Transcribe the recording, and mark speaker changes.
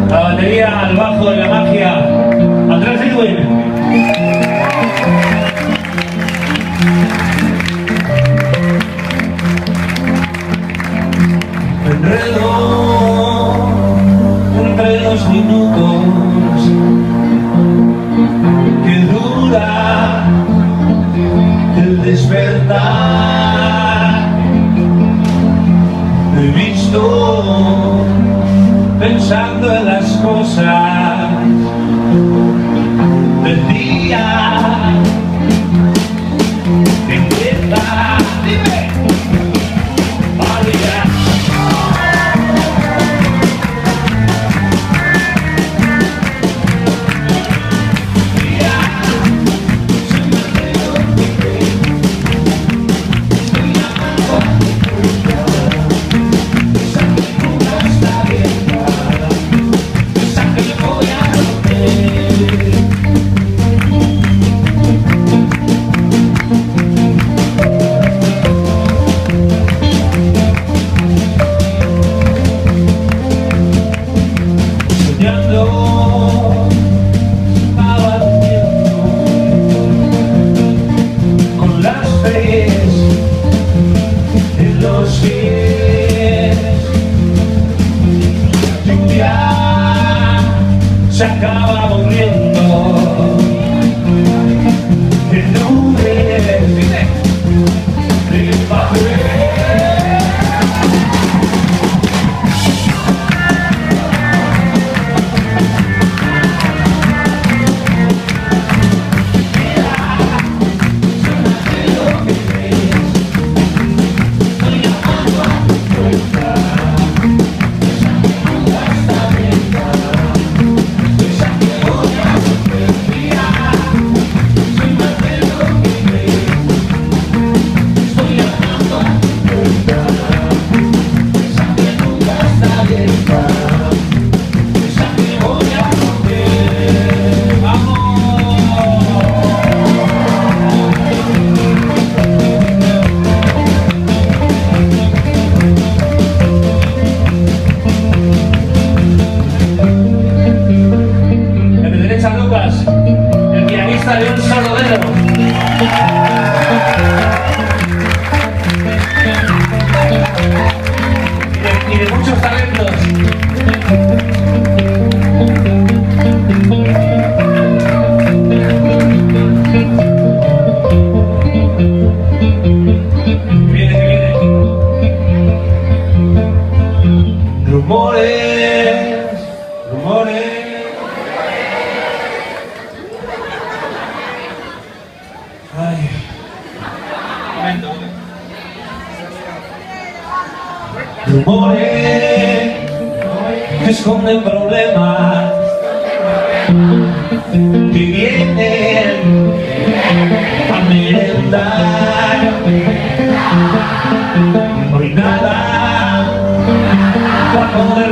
Speaker 1: La batería, al bajo de la magia, Andrés Edwin. Me enredo entre los minutos que dura el despertar. Me he visto pensando en las cosas del día que empieza. Dime, María. Con las ferias en los pies, la lluvia se acaba volviendo en nubes de papel. El pianista de un salodero. Y de muchos talentos. Viene. Rumores. Ay. Rumores que esconden problemas que vienen a merendar. Hoy nada va a poder